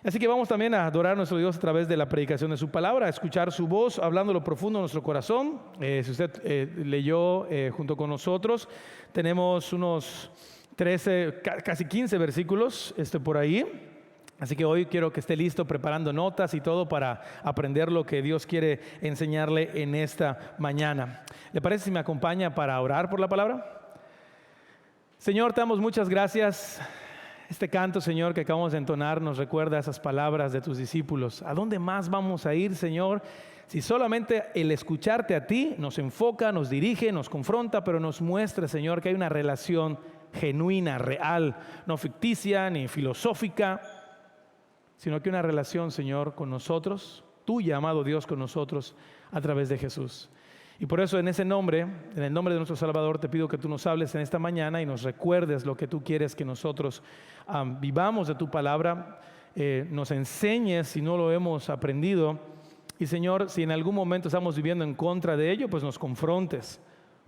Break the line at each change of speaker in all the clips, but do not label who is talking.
Así que vamos también a adorar a nuestro Dios a través de la predicación de su palabra, a escuchar su voz, hablando lo profundo de nuestro corazón. Si usted leyó junto con nosotros, tenemos unos 13, casi 15 versículos por ahí. Así que hoy quiero que esté listo preparando notas y todo para aprender lo que Dios quiere enseñarle en esta mañana. ¿Le parece si me acompaña para orar por la palabra? Señor, te damos muchas gracias. Este canto, Señor, que acabamos de entonar nos recuerda esas palabras de tus discípulos. ¿A dónde más vamos a ir, Señor? Si solamente el escucharte a ti nos enfoca, nos dirige, nos confronta, pero nos muestra, Señor, que hay una relación genuina, real, no ficticia ni filosófica, sino que una relación, Señor, con nosotros, tuya, amado Dios, con nosotros a través de Jesús. Y por eso en ese nombre, en el nombre de nuestro Salvador, te pido que tú nos hables en esta mañana y nos recuerdes lo que tú quieres que nosotros vivamos de tu palabra, nos enseñes si no lo hemos aprendido. Y Señor, si en algún momento estamos viviendo en contra de ello, pues nos confrontes.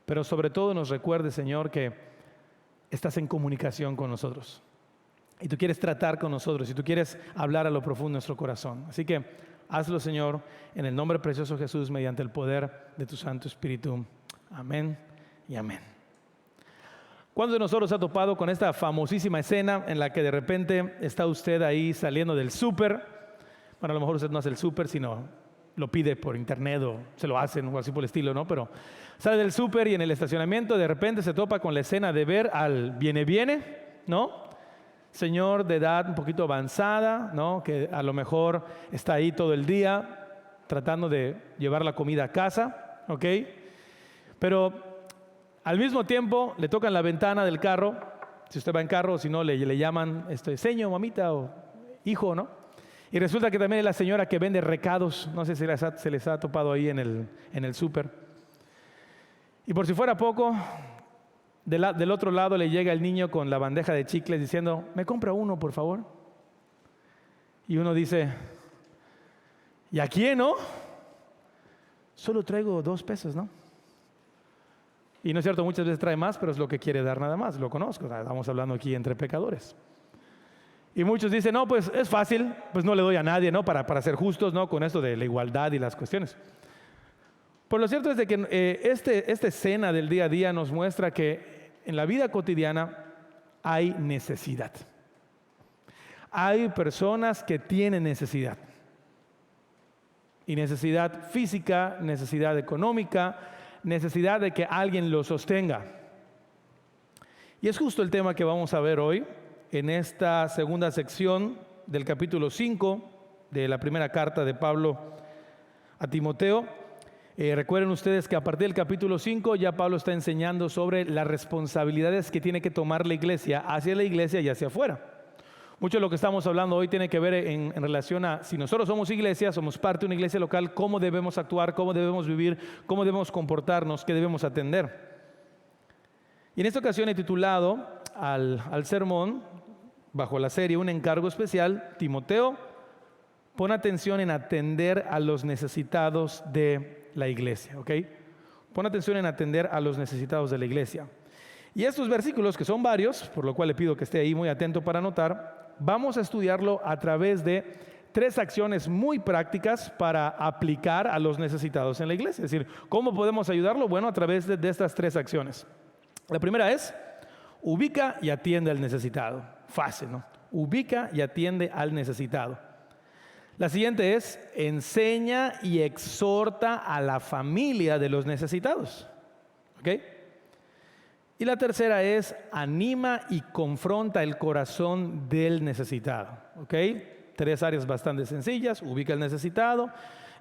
Pero sobre todo nos recuerdes, Señor, que estás en comunicación con nosotros. Y tú quieres tratar con nosotros, y tú quieres hablar a lo profundo de nuestro corazón. Así que hazlo, Señor, en el nombre precioso de Jesús, mediante el poder de tu Santo Espíritu. Amén y amén. ¿Cuántos de nosotros ha topado con esta famosísima escena en la que de repente está usted ahí saliendo del súper? Bueno, a lo mejor usted no hace el súper, sino lo pide por internet o se lo hacen o así por el estilo, ¿no? Pero sale del súper y en el estacionamiento de repente se topa con la escena de ver al viene, ¿no? Señor de edad un poquito avanzada, ¿no? Que a lo mejor está ahí todo el día tratando de llevar la comida a casa, ¿ok? Pero al mismo tiempo le tocan la ventana del carro, si usted va en carro, si no le llaman señor, mamita o hijo, ¿no? Y resulta que también es la señora que vende recados, no sé si se les ha topado ahí en el súper. Y por si fuera poco, del otro lado le llega el niño con la bandeja de chicles diciendo, ¿me compra uno, por favor? Y uno dice, ¿y a quién, no? Solo traigo 2 pesos, ¿no? Y no es cierto, muchas veces trae más, pero es lo que quiere dar nada más, lo conozco, estamos hablando aquí entre pecadores. Y muchos dicen, no, pues es fácil, pues no le doy a nadie, ¿no? Para ser justos, ¿no? Con esto de la igualdad y las cuestiones. Pues lo cierto es de que esta escena del día a día nos muestra que en la vida cotidiana hay necesidad. Hay personas que tienen necesidad. Y necesidad física, necesidad económica, necesidad de que alguien lo sostenga. Y es justo el tema que vamos a ver hoy en esta segunda sección del capítulo 5 de la primera carta de Pablo a Timoteo. Recuerden ustedes que a partir del capítulo 5 ya Pablo está enseñando sobre las responsabilidades que tiene que tomar la iglesia hacia la iglesia y hacia afuera. Mucho de lo que estamos hablando hoy tiene que ver en relación a si nosotros somos iglesia, somos parte de una iglesia local, cómo debemos actuar, cómo debemos vivir, cómo debemos comportarnos, qué debemos atender. Y en esta ocasión he titulado al sermón, bajo la serie Un encargo especial, Timoteo, pon atención en atender a los necesitados de la iglesia, ¿ok? Pon atención en atender a los necesitados de la iglesia. Y estos versículos, que son varios, por lo cual le pido que esté ahí muy atento para anotar, vamos a estudiarlo a través de 3 acciones muy prácticas para aplicar a los necesitados en la iglesia. Es decir, ¿cómo podemos ayudarlo? Bueno, a través de estas 3 acciones. La primera es, ubica y atiende al necesitado. Fácil, ¿no? Ubica y atiende al necesitado. La siguiente es, enseña y exhorta a la familia de los necesitados. ¿Ok? Y la tercera es, anima y confronta el corazón del necesitado. ¿Ok? 3 áreas bastante sencillas, ubica al necesitado,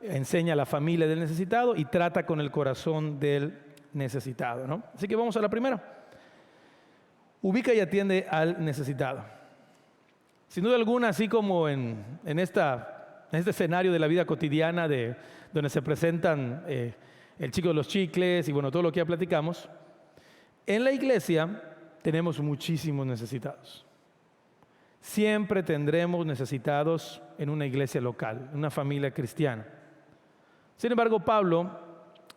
enseña a la familia del necesitado y trata con el corazón del necesitado, ¿no? Así que vamos a la primera. Ubica y atiende al necesitado. Sin duda alguna, así como en este escenario de la vida cotidiana donde se presentan el chico de los chicles y bueno, todo lo que ya platicamos, en la iglesia tenemos muchísimos necesitados. Siempre tendremos necesitados en una iglesia local, en una familia cristiana. Sin embargo, Pablo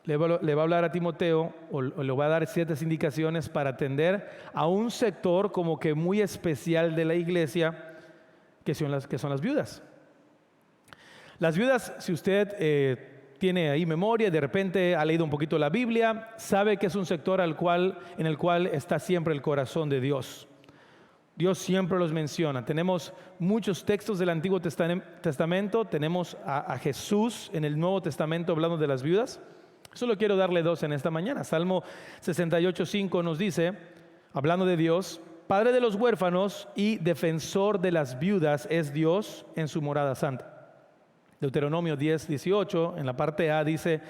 le va a hablar a Timoteo o le va a dar ciertas indicaciones para atender a un sector como que muy especial de la iglesia que son las viudas. Las viudas, si usted tiene ahí memoria, de repente ha leído un poquito la Biblia, sabe que es un sector en el cual está siempre el corazón de Dios. Dios siempre los menciona. Tenemos muchos textos del Antiguo Testamento, tenemos a Jesús en el Nuevo Testamento hablando de las viudas. Solo quiero darle dos en esta mañana. Salmo 68:5 nos dice, hablando de Dios, Padre de los huérfanos y defensor de las viudas es Dios en su morada santa. Deuteronomio 10:18, en la parte A dice,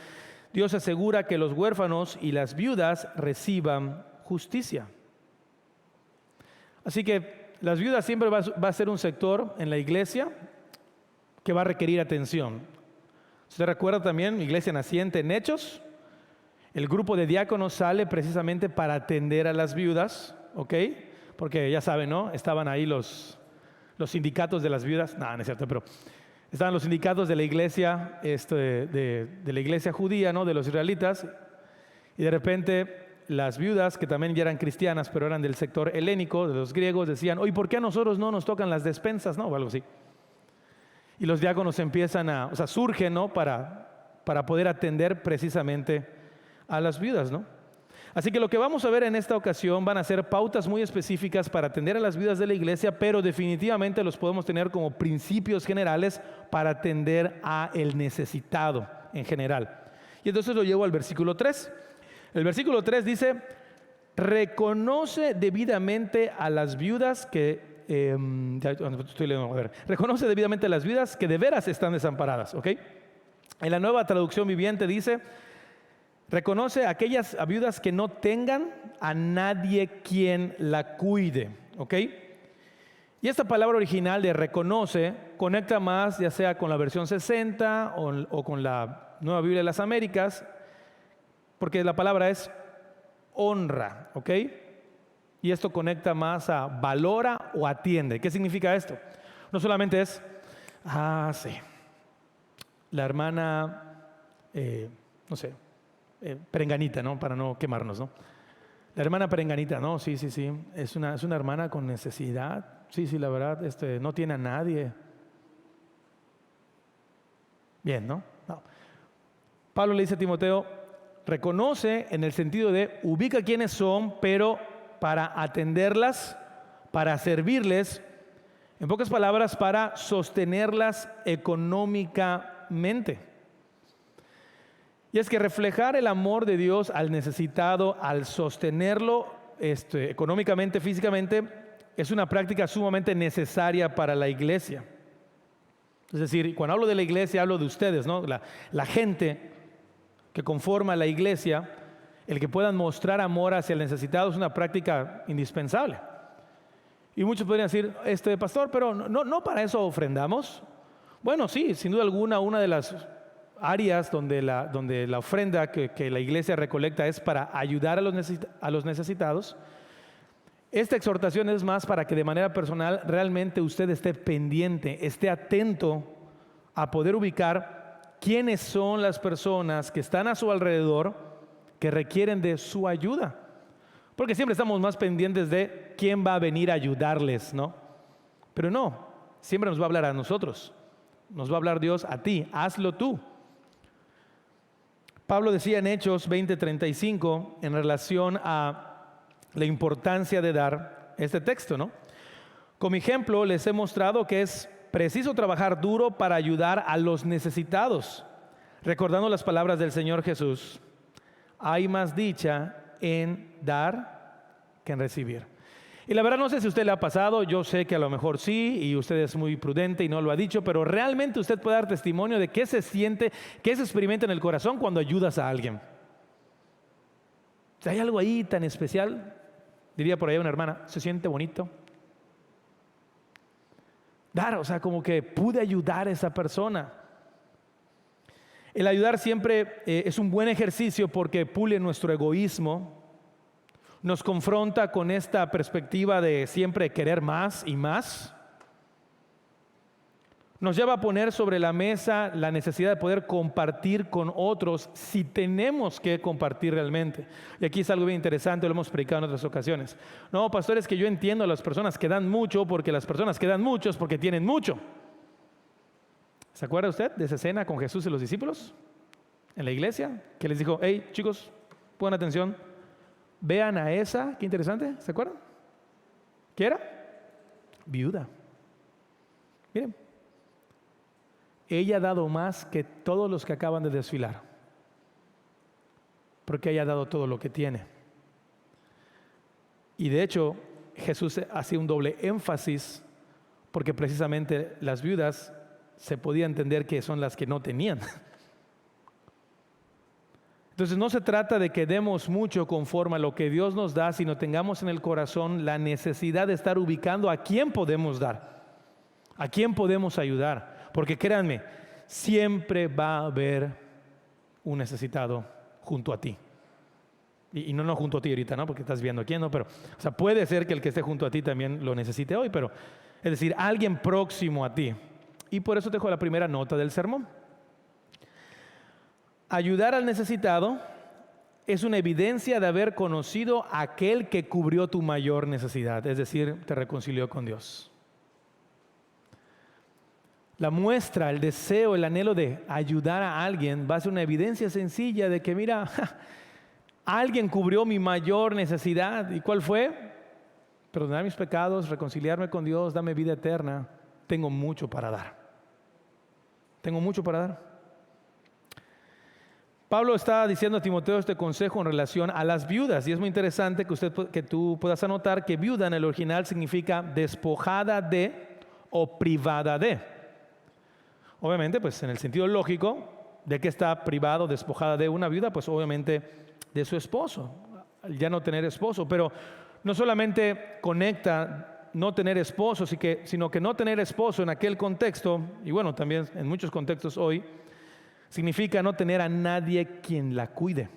Dios asegura que los huérfanos y las viudas reciban justicia. Así que las viudas siempre va a ser un sector en la iglesia que va a requerir atención. ¿Usted recuerda también, iglesia naciente en Hechos? El grupo de diáconos sale precisamente para atender a las viudas, ¿ok? Porque ya saben, ¿no? Estaban ahí los sindicatos de las viudas. No es cierto, pero estaban los sindicatos de la iglesia, de la iglesia judía, ¿no? De los israelitas. Y de repente las viudas, que también ya eran cristianas, pero eran del sector helénico, de los griegos, decían, oye, ¿por qué a nosotros no nos tocan las despensas? ¿No? O algo así. Y los diáconos empiezan surgen, ¿no? Para poder atender precisamente a las viudas, ¿no? Así que lo que vamos a ver en esta ocasión van a ser pautas muy específicas para atender a las viudas de la iglesia, pero definitivamente los podemos tener como principios generales para atender a el necesitado en general. Y entonces lo llevo al versículo 3. El versículo 3 dice, reconoce debidamente a las viudas que, reconoce debidamente a las viudas que de veras están desamparadas, ¿ok? En la Nueva Traducción Viviente dice, reconoce a aquellas viudas que no tengan a nadie quien la cuide, ¿ok? Y esta palabra original de reconoce conecta más ya sea con la versión 60 o con la Nueva Biblia de las Américas, porque la palabra es honra, ¿ok? Y esto conecta más a valora o atiende. ¿Qué significa esto? No solamente es, sí, la hermana, Perenganita, ¿no? Para no quemarnos, ¿no? La hermana Perenganita, no, sí, es una hermana con necesidad. Sí, la verdad, no tiene a nadie. Bien, ¿no? No. Pablo le dice a Timoteo, reconoce en el sentido de ubica quiénes son, pero para atenderlas, para servirles, en pocas palabras, para sostenerlas económicamente. Y es que reflejar el amor de Dios al necesitado, al sostenerlo económicamente, físicamente, es una práctica sumamente necesaria para la iglesia. Es decir, cuando hablo de la iglesia, hablo de ustedes, ¿no? La gente que conforma la iglesia, el que puedan mostrar amor hacia el necesitado es una práctica indispensable. Y muchos podrían decir, pastor, pero no para eso ofrendamos. Bueno, sí, sin duda alguna, una de las áreas donde la ofrenda que la iglesia recolecta es para ayudar a los necesitados. Esta exhortación es más para que de manera personal realmente usted esté pendiente, esté atento a poder ubicar quiénes son las personas que están a su alrededor que requieren de su ayuda. Porque siempre estamos más pendientes de quién va a venir a ayudarles, ¿no? Pero no, siempre nos va a hablar a nosotros. Nos va a hablar Dios a ti, hazlo tú. Pablo decía en Hechos 20:35 en relación a la importancia de dar este texto, ¿no? Como ejemplo les he mostrado que es preciso trabajar duro para ayudar a los necesitados, recordando las palabras del Señor Jesús. Hay más dicha en dar que en recibir. Y la verdad no sé si a usted le ha pasado, yo sé que a lo mejor sí, y usted es muy prudente y no lo ha dicho, pero realmente usted puede dar testimonio de qué se siente, qué se experimenta en el corazón cuando ayudas a alguien. ¿Hay algo ahí tan especial? Diría por ahí una hermana, ¿se siente bonito? Dar, como que pude ayudar a esa persona. El ayudar siempre es un buen ejercicio porque pule nuestro egoísmo, nos confronta con esta perspectiva de siempre querer más y más. Nos lleva a poner sobre la mesa la necesidad de poder compartir con otros si tenemos que compartir realmente. Y aquí es algo bien interesante, lo hemos predicado en otras ocasiones. No, pastor, es que yo entiendo a las personas que dan mucho porque las personas que dan mucho es porque tienen mucho. ¿Se acuerda usted de esa escena con Jesús y los discípulos en la iglesia? Que les dijo, hey chicos, pongan atención, vean a esa, qué interesante, ¿se acuerdan? ¿Qué era? Viuda. Miren. Ella ha dado más que todos los que acaban de desfilar, porque ella ha dado todo lo que tiene. Y de hecho, Jesús hacía un doble énfasis, porque precisamente las viudas se podía entender que son las que no tenían. Entonces no se trata de que demos mucho conforme a lo que Dios nos da, sino tengamos en el corazón la necesidad de estar ubicando a quién podemos dar, a quién podemos ayudar. Porque créanme, siempre va a haber un necesitado junto a ti. Y no junto a ti ahorita, ¿no? Porque estás viendo a quién, ¿no? Pero, o sea, puede ser que el que esté junto a ti también lo necesite hoy, pero, es decir, alguien próximo a ti. Y por eso te dejo la primera nota del sermón. Ayudar al necesitado es una evidencia de haber conocido a aquel que cubrió tu mayor necesidad, es decir, te reconcilió con Dios. La muestra, el deseo, el anhelo de ayudar a alguien va a ser una evidencia sencilla de que, mira, alguien cubrió mi mayor necesidad. ¿Y cuál fue? Perdonar mis pecados, reconciliarme con Dios, darme vida eterna. Tengo mucho para dar. Tengo mucho para dar. Pablo está diciendo a Timoteo este consejo en relación a las viudas. Y es muy interesante que tú puedas anotar que viuda en el original significa despojada de o privada de. Obviamente, pues en el sentido lógico, ¿de qué está privado, despojada de una viuda? Pues obviamente de su esposo, ya no tener esposo. Pero no solamente conecta no tener esposo, sino que no tener esposo en aquel contexto, y bueno, también en muchos contextos hoy, significa no tener a nadie quien la cuide,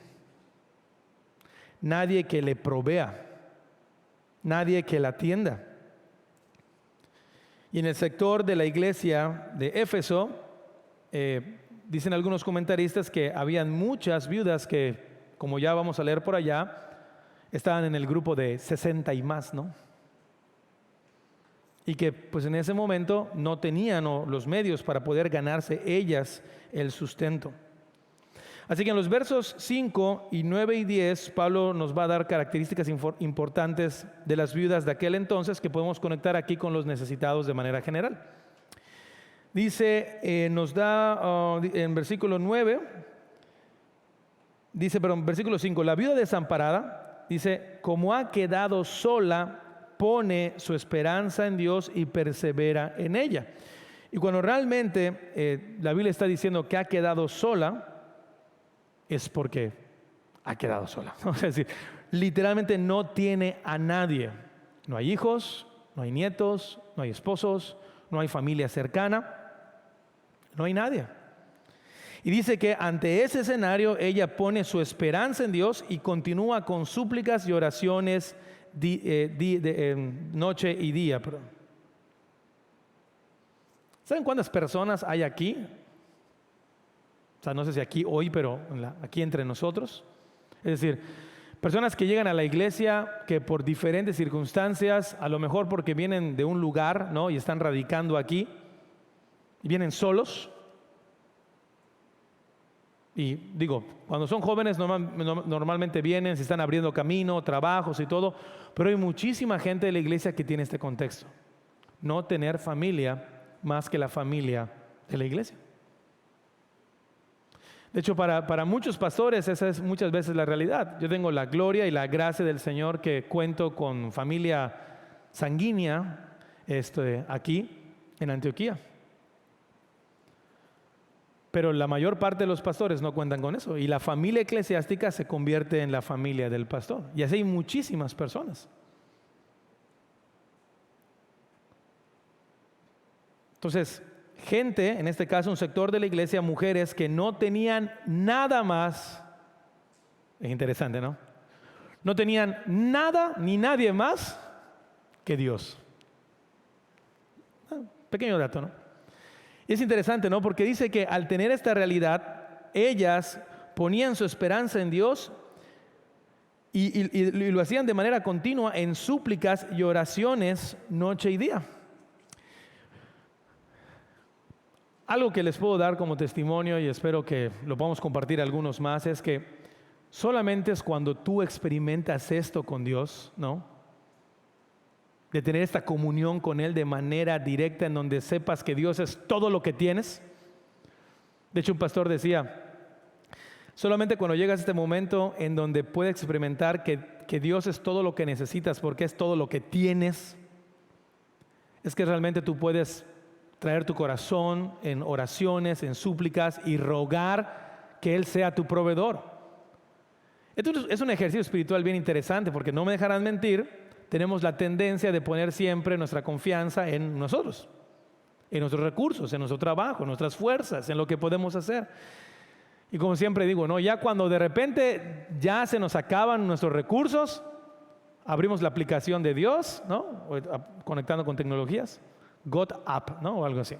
nadie que le provea, nadie que la atienda. Y en el sector de la iglesia de Éfeso, dicen algunos comentaristas que habían muchas viudas que, como ya vamos a leer por allá, estaban en el grupo de 60 y más, ¿no? Y que pues en ese momento no tenían los medios para poder ganarse ellas el sustento. Así que en los versos 5 y 9 y 10, Pablo nos va a dar características importantes de las viudas de aquel entonces que podemos conectar aquí con los necesitados de manera general. Dice, nos da en versículo 9, versículo 5, la viuda desamparada, dice, como ha quedado sola, pone su esperanza en Dios y persevera en ella. Y cuando realmente la Biblia está diciendo que ha quedado sola, es porque ha quedado sola. Es decir, literalmente no tiene a nadie. No hay hijos, no hay nietos, no hay esposos, no hay familia cercana, no hay nadie. Y dice que ante ese escenario ella pone su esperanza en Dios y continúa con súplicas y oraciones noche y día. ¿Saben cuántas personas hay aquí? O sea, no sé si aquí hoy, pero aquí entre nosotros. Es decir, personas que llegan a la iglesia que por diferentes circunstancias, a lo mejor porque vienen de un lugar, ¿no? Y están radicando aquí, y vienen solos. Y digo, cuando son jóvenes normalmente vienen, se están abriendo camino, trabajos y todo, pero hay muchísima gente de la iglesia que tiene este contexto. No tener familia más que la familia de la iglesia. De hecho, para muchos pastores esa es muchas veces la realidad. Yo tengo la gloria y la gracia del Señor que cuento con familia sanguínea aquí en Antioquía. Pero la mayor parte de los pastores no cuentan con eso. Y la familia eclesiástica se convierte en la familia del pastor. Y así hay muchísimas personas. Entonces, gente, en este caso un sector de la iglesia, mujeres que no tenían nada más, es interesante, ¿no? No tenían nada ni nadie más que Dios. Pequeño dato, ¿no? Y es interesante, ¿no? Porque dice que al tener esta realidad, ellas ponían su esperanza en Dios y lo hacían de manera continua en súplicas y oraciones noche y día. Algo que les puedo dar como testimonio, y espero que lo podamos compartir algunos más, es que solamente es cuando tú experimentas esto con Dios, ¿no? De tener esta comunión con Él de manera directa, en donde sepas que Dios es todo lo que tienes. De hecho, un pastor decía, solamente cuando llegas a este momento en donde puedes experimentar que Dios es todo lo que necesitas porque es todo lo que tienes, es que realmente tú puedes traer tu corazón en oraciones, en súplicas y rogar que Él sea tu proveedor. Entonces es un ejercicio espiritual bien interesante, porque no me dejarán mentir, tenemos la tendencia de poner siempre nuestra confianza en nosotros, en nuestros recursos, en nuestro trabajo, en nuestras fuerzas, en lo que podemos hacer. Y como siempre digo, ¿no? Ya cuando de repente ya se nos acaban nuestros recursos, abrimos la aplicación de Dios, ¿no? Conectando con tecnologías, God App, ¿no? O algo así.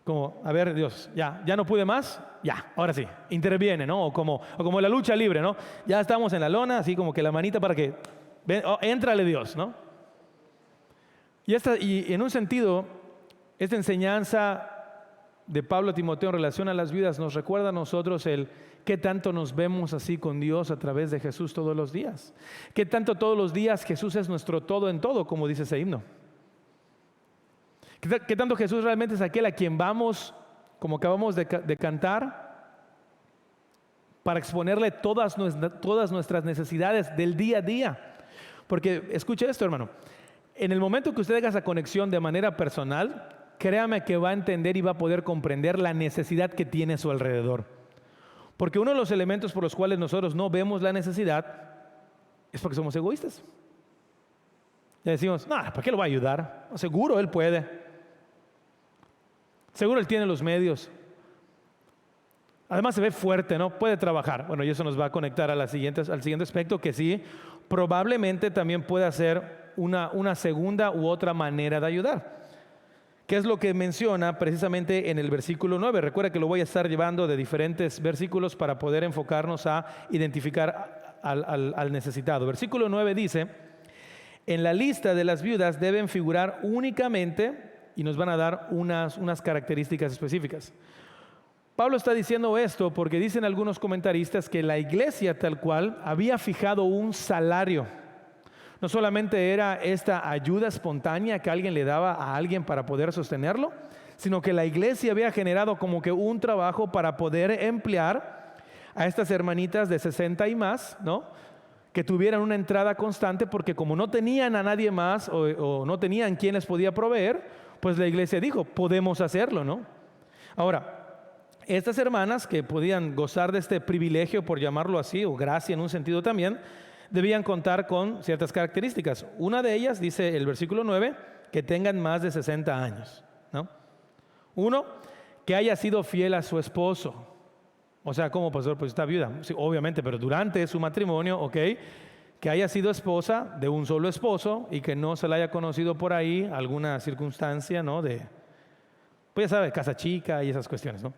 Como, a ver, Dios, ya no pude más, ya, ahora sí, interviene, ¿no? O como la lucha libre, ¿no? Ya estamos en la lona, así como que la manita para que, éntrale Dios, ¿no? Y en un sentido, esta enseñanza de Pablo a Timoteo en relación a las viudas nos recuerda a nosotros el qué tanto nos vemos así con Dios a través de Jesús todos los días. Qué tanto todos los días Jesús es nuestro todo en todo, como dice ese himno. ¿Qué tanto Jesús realmente es aquel a quien vamos, como acabamos de cantar, para exponerle todas nuestras necesidades del día a día? Porque escuche esto, hermano, en el momento que usted haga esa conexión de manera personal, créame que va a entender y va a poder comprender la necesidad que tiene a su alrededor. Porque uno de los elementos por los cuales nosotros no vemos la necesidad es porque somos egoístas. Le decimos, ¿para qué lo va a ayudar? Seguro él puede. Seguro él tiene los medios. Además se ve fuerte, ¿no? Puede trabajar. Bueno, y eso nos va a conectar al siguiente aspecto, que sí, probablemente también puede ser una segunda u otra manera de ayudar. ¿Qué es lo que menciona precisamente en el versículo 9? Recuerda que lo voy a estar llevando de diferentes versículos para poder enfocarnos a identificar al necesitado. Versículo 9 dice, en la lista de las viudas deben figurar únicamente, y nos van a dar unas características específicas. Pablo está diciendo esto porque dicen algunos comentaristas que la iglesia tal cual había fijado un salario. No solamente era esta ayuda espontánea que alguien le daba a alguien para poder sostenerlo, sino que la iglesia había generado como que un trabajo para poder emplear a estas hermanitas de 60 y más, ¿no? Que tuvieran una entrada constante, porque como no tenían a nadie más o no tenían quien les podía proveer, pues la iglesia dijo, podemos hacerlo, ¿no? Ahora, estas hermanas que podían gozar de este privilegio, por llamarlo así, o gracia en un sentido también, debían contar con ciertas características. Una de ellas, dice el versículo 9, que tengan más de 60 años, ¿no? Uno, que haya sido fiel a su esposo. O sea, ¿cómo, pastor? Pues está viuda. Sí, obviamente, pero durante su matrimonio, ok, que haya sido esposa de un solo esposo y que no se la haya conocido por ahí alguna circunstancia, ¿no? Pues ya sabe, casa chica y esas cuestiones, ¿no?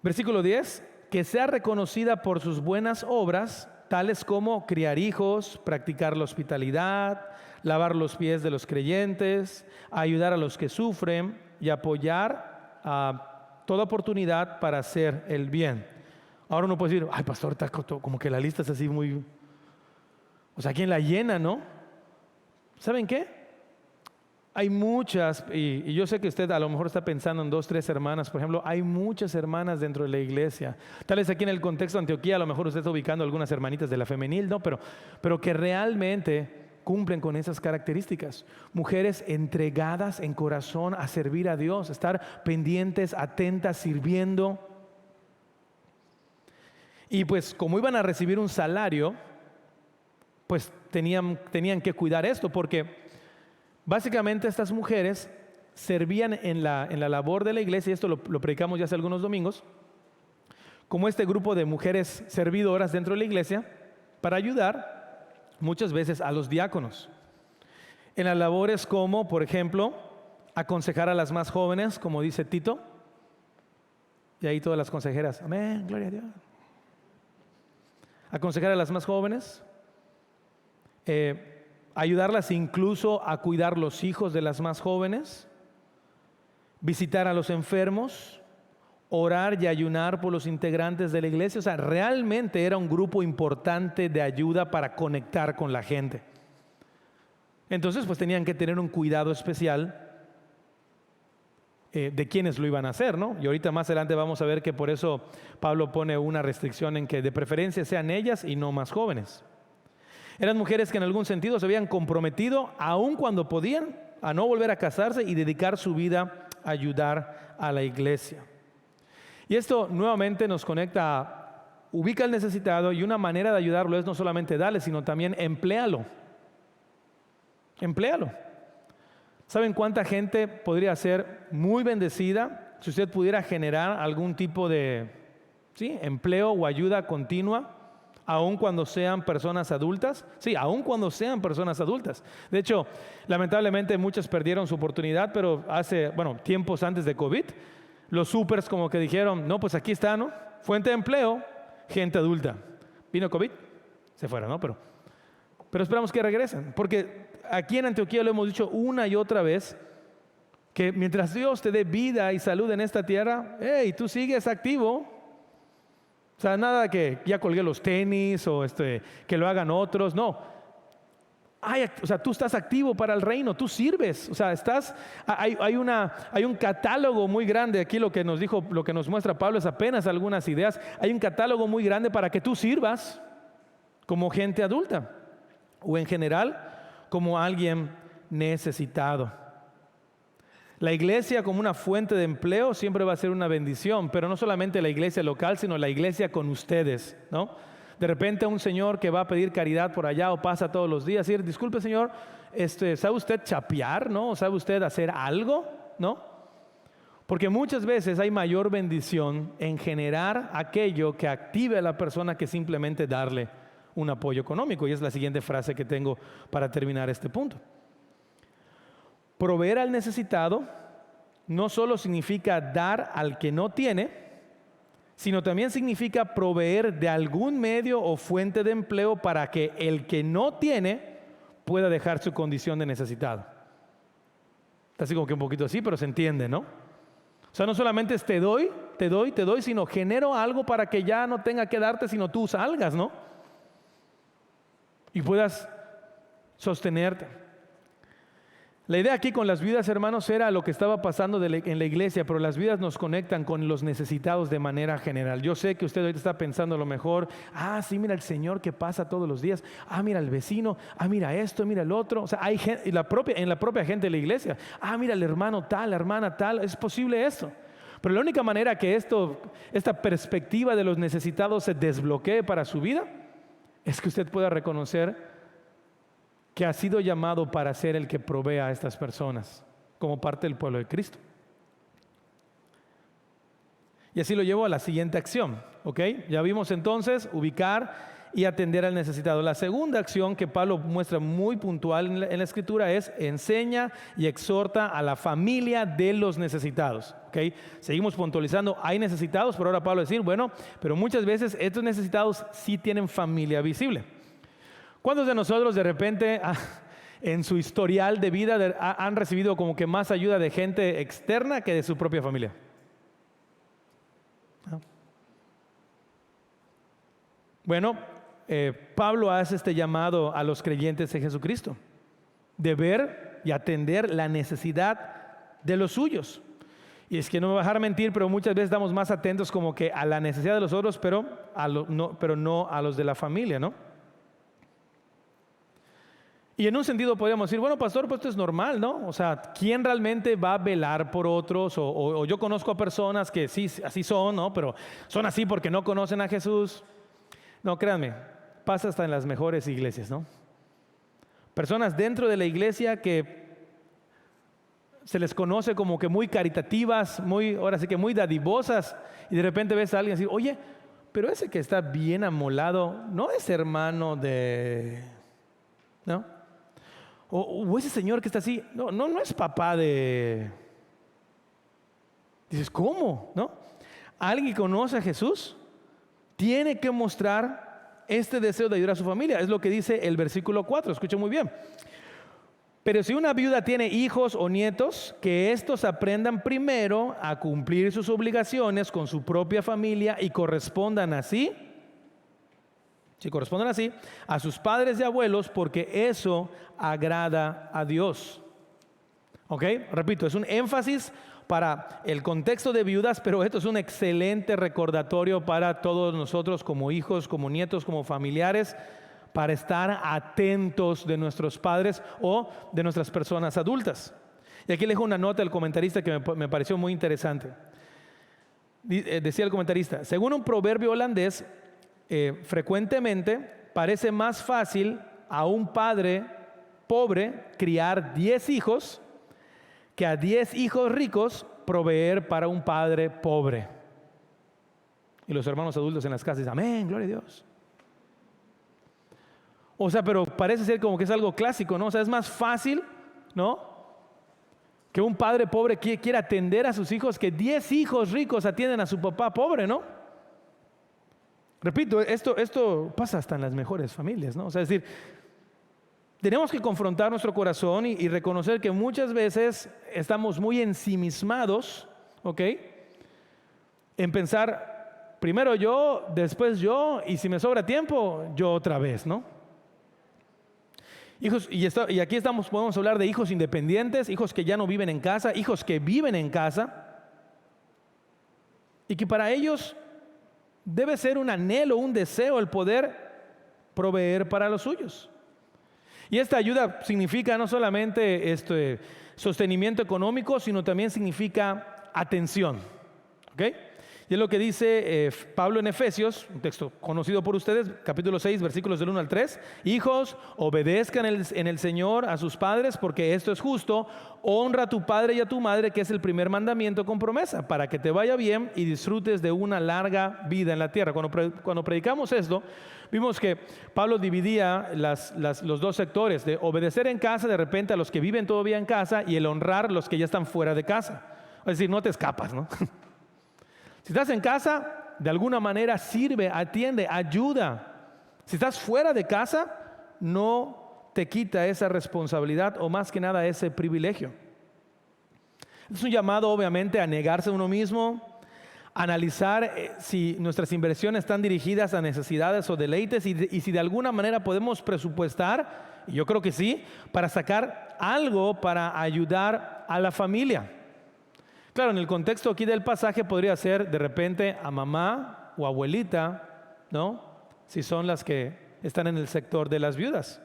Versículo 10, que sea reconocida por sus buenas obras, tales como criar hijos, practicar la hospitalidad, lavar los pies de los creyentes, ayudar a los que sufren y apoyar a toda oportunidad para hacer el bien. Ahora uno puede decir, ay, pastor, está como que la lista es así muy... O sea, ¿quién la llena, no? ¿Saben qué? Hay muchas, y yo sé que usted a lo mejor está pensando en 2, 3 hermanas, por ejemplo, hay muchas hermanas dentro de la iglesia. Tal vez aquí en el contexto de Antioquía, a lo mejor usted está ubicando algunas hermanitas de la femenil, ¿no? Pero que realmente cumplen con esas características. Mujeres entregadas en corazón a servir a Dios, estar pendientes, atentas, sirviendo. Y pues como iban a recibir un salario, pues tenían que cuidar esto, porque básicamente estas mujeres servían en la labor de la iglesia, y esto lo predicamos ya hace algunos domingos, como este grupo de mujeres servidoras dentro de la iglesia, para ayudar muchas veces a los diáconos en las labores como, por ejemplo, aconsejar a las más jóvenes, como dice Tito. Y ahí todas las consejeras, amén, gloria a Dios. Aconsejar a las más jóvenes, ayudarlas incluso a cuidar los hijos de las más jóvenes, visitar a los enfermos, orar y ayunar por los integrantes de la iglesia. O sea, realmente era un grupo importante de ayuda para conectar con la gente. Entonces, pues tenían que tener un cuidado especial de quienes lo iban a hacer, ¿no? Y ahorita más adelante vamos a ver que por eso Pablo pone una restricción en que de preferencia sean ellas y no más jóvenes. Eran mujeres que en algún sentido se habían comprometido, aun cuando podían, a no volver a casarse y dedicar su vida a ayudar a la iglesia. Y esto nuevamente nos conecta, ubica al necesitado, y una manera de ayudarlo es no solamente darle, sino también empléalo. Empléalo. ¿Saben cuánta gente podría ser muy bendecida si usted pudiera generar algún tipo de empleo o ayuda continua, aun cuando sean personas adultas? Sí, aun cuando sean personas adultas. De hecho, lamentablemente muchos perdieron su oportunidad, pero tiempos antes de COVID, los supers como que dijeron, no, pues aquí está, ¿no? Fuente de empleo, gente adulta. Vino COVID, se fueron, ¿no? Pero esperamos que regresen, porque aquí en Antioquía lo hemos dicho una y otra vez, que mientras Dios te dé vida y salud en esta tierra, hey, tú sigues activo. O sea, nada que ya colgué los tenis o que lo hagan otros, no. Tú estás activo para el reino, tú sirves. O sea, hay un catálogo muy grande. Aquí lo que nos muestra Pablo es apenas algunas ideas. Hay un catálogo muy grande para que tú sirvas como gente adulta o en general como alguien necesitado. La iglesia como una fuente de empleo siempre va a ser una bendición, pero no solamente la iglesia local, sino la iglesia con ustedes, ¿no? De repente un señor que va a pedir caridad por allá o pasa todos los días y dice, disculpe señor, ¿sabe usted chapear, no? ¿Sabe usted hacer algo, no? Porque muchas veces hay mayor bendición en generar aquello que active a la persona que simplemente darle un apoyo económico. Y es la siguiente frase que tengo para terminar este punto. Proveer al necesitado no solo significa dar al que no tiene, sino también significa proveer de algún medio o fuente de empleo para que el que no tiene pueda dejar su condición de necesitado. Está así como que un poquito así, pero se entiende, ¿no? O sea, no solamente es te doy, sino genero algo para que ya no tenga que darte, sino tú salgas, ¿no? Y puedas sostenerte. La idea aquí con las viudas, hermanos, era lo que estaba pasando en la iglesia, pero las viudas nos conectan con los necesitados de manera general. Yo sé que usted ahorita está pensando a lo mejor, sí, mira el Señor que pasa todos los días, mira el vecino, mira esto, mira el otro. O sea, hay gente, en la propia gente de la iglesia, mira el hermano tal, la hermana tal, es posible esto. Pero la única manera que esta perspectiva de los necesitados se desbloquee para su vida es que usted pueda reconocer que ha sido llamado para ser el que provea a estas personas como parte del pueblo de Cristo. Y así lo llevo a la siguiente acción, ¿ok? Ya vimos entonces ubicar y atender al necesitado. La segunda acción que Pablo muestra muy puntual en la Escritura es enseña y exhorta a la familia de los necesitados, ¿ok? Seguimos puntualizando, hay necesitados, pero ahora Pablo decir, pero muchas veces estos necesitados sí tienen familia visible. ¿Cuántos de nosotros de repente en su historial de vida han recibido como que más ayuda de gente externa que de su propia familia? Bueno, Pablo hace este llamado a los creyentes de Jesucristo de ver y atender la necesidad de los suyos. Y es que no me va a dejar mentir, pero muchas veces estamos más atentos como que a la necesidad de los otros, pero no a los de la familia, ¿no? Y en un sentido podríamos decir, pastor, pues esto es normal, ¿no? O sea, ¿quién realmente va a velar por otros? O yo conozco a personas que sí, así son, ¿no? Pero son así porque no conocen a Jesús. No, créanme, pasa hasta en las mejores iglesias, ¿no? Personas dentro de la iglesia que se les conoce como que muy caritativas, ahora sí que muy dadivosas, y de repente ves a alguien decir, oye, pero ese que está bien amolado, ¿no es hermano de...? ¿No? O ese señor que está así, no es papá de... Dices, ¿cómo? ¿No? Alguien que conoce a Jesús tiene que mostrar este deseo de ayudar a su familia. Es lo que dice el versículo 4, escucha muy bien. Pero si una viuda tiene hijos o nietos, que estos aprendan primero a cumplir sus obligaciones con su propia familia y correspondan así a sus padres y abuelos, porque eso agrada a Dios. ¿Ok? Repito, es un énfasis para el contexto de viudas, pero esto es un excelente recordatorio para todos nosotros como hijos, como nietos, como familiares, para estar atentos de nuestros padres o de nuestras personas adultas. Y aquí le dejo una nota al comentarista que me pareció muy interesante. Decía el comentarista, según un proverbio holandés, frecuentemente parece más fácil a un padre pobre criar 10 hijos que a 10 hijos ricos proveer para un padre pobre. Y los hermanos adultos en las casas dicen, amén, gloria a Dios. O sea, pero parece ser como que es algo clásico, ¿no? O sea, es más fácil, ¿no?, que un padre pobre quiera atender a sus hijos que 10 hijos ricos atienden a su papá pobre, ¿no? Repito, esto pasa hasta en las mejores familias, ¿no? O sea, es decir, tenemos que confrontar nuestro corazón y reconocer que muchas veces estamos muy ensimismados, ¿ok?, en pensar, primero yo, después yo, y si me sobra tiempo, yo otra vez, ¿no? Hijos, y aquí podemos hablar de hijos independientes, hijos que ya no viven en casa, hijos que viven en casa, y que para ellos debe ser un anhelo, un deseo el poder proveer para los suyos. Y esta ayuda significa no solamente sostenimiento económico, sino también significa atención. ¿Ok? Y es lo que dice Pablo en Efesios, un texto conocido por ustedes, capítulo 6, versículos del 1 al 3. Hijos, obedezcan en el Señor a sus padres, porque esto es justo. Honra a tu padre y a tu madre, que es el primer mandamiento con promesa, para que te vaya bien y disfrutes de una larga vida en la tierra. Cuando predicamos esto, vimos que Pablo dividía los dos sectores, de obedecer en casa de repente a los que viven todavía en casa y el honrar a los que ya están fuera de casa. Es decir, no te escapas, ¿no? Si estás en casa, de alguna manera sirve, atiende, ayuda. Si estás fuera de casa, no te quita esa responsabilidad o más que nada ese privilegio. Es un llamado obviamente a negarse a uno mismo, analizar si nuestras inversiones están dirigidas a necesidades o deleites y si de alguna manera podemos presupuestar, y yo creo que sí, para sacar algo para ayudar a la familia. Claro, en el contexto aquí del pasaje podría ser de repente a mamá o abuelita, ¿no?, si son las que están en el sector de las viudas.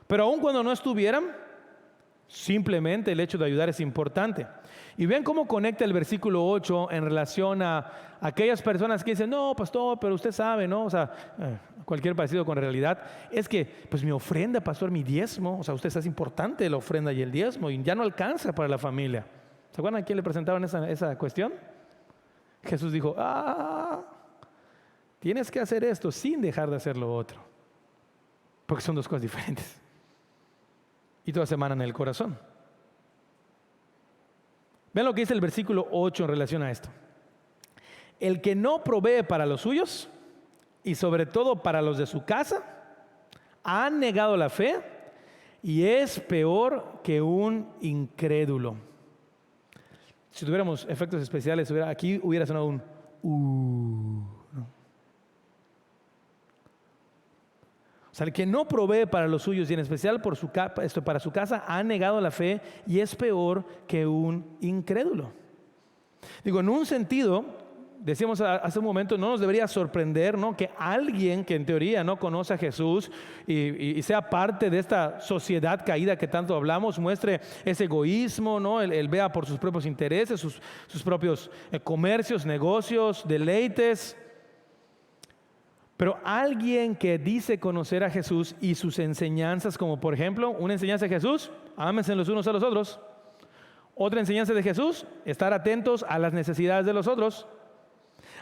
Pero aun cuando no estuvieran, simplemente el hecho de ayudar es importante. Y vean cómo conecta el versículo 8 en relación a aquellas personas que dicen, no, pastor, pero usted sabe, ¿no? O sea, cualquier parecido con realidad. Es que, pues mi ofrenda, pastor, mi diezmo, o sea, usted es importante la ofrenda y el diezmo y ya no alcanza para la familia. ¿Se acuerdan a quién le presentaron esa cuestión? Jesús dijo, tienes que hacer esto sin dejar de hacer lo otro. Porque son dos cosas diferentes. Y todas se emanan en el corazón. Vean lo que dice el versículo 8 en relación a esto. El que no provee para los suyos, y sobre todo para los de su casa, ha negado la fe y es peor que un incrédulo. Si tuviéramos efectos especiales, aquí hubiera sonado un ¿no? O sea, el que no provee para los suyos y en especial para su casa ha negado la fe y es peor que un incrédulo. Digo, en un sentido, decíamos hace un momento, no nos debería sorprender, ¿no?, que alguien que en teoría no conoce a Jesús y sea parte de esta sociedad caída que tanto hablamos, muestre ese egoísmo, ¿no? Él vea por sus propios intereses, sus propios comercios, negocios, deleites. Pero alguien que dice conocer a Jesús y sus enseñanzas, como por ejemplo, una enseñanza de Jesús, ámense los unos a los otros. Otra enseñanza de Jesús, estar atentos a las necesidades de los otros.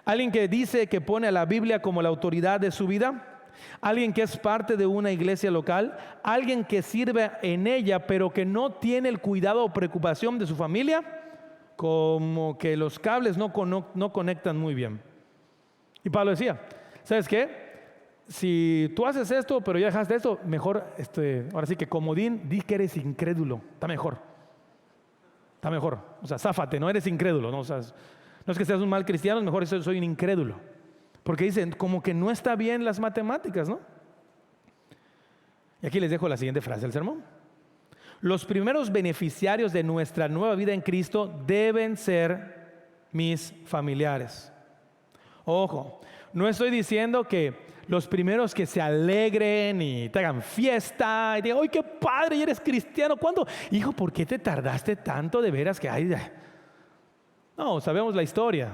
Alguien que dice que pone a la Biblia como la autoridad de su vida, alguien que es parte de una iglesia local, alguien que sirve en ella, pero que no tiene el cuidado o preocupación de su familia, como que los cables no conectan muy bien. Y Pablo decía, ¿sabes qué? Si tú haces esto, pero ya dejaste esto, mejor, ahora sí que comodín, di que eres incrédulo, está mejor. Está mejor, o sea, záfate, no eres incrédulo, ¿no? O sea, no es que seas un mal cristiano, mejor soy un incrédulo. Porque dicen, como que no está bien las matemáticas, ¿no? Y aquí les dejo la siguiente frase del sermón. Los primeros beneficiarios de nuestra nueva vida en Cristo deben ser mis familiares. Ojo, no estoy diciendo que los primeros que se alegren y te hagan fiesta y digan, ¡ay, qué padre! Y eres cristiano. ¿Cuándo? Hijo, ¿por qué te tardaste tanto de veras que hay? No, sabemos la historia.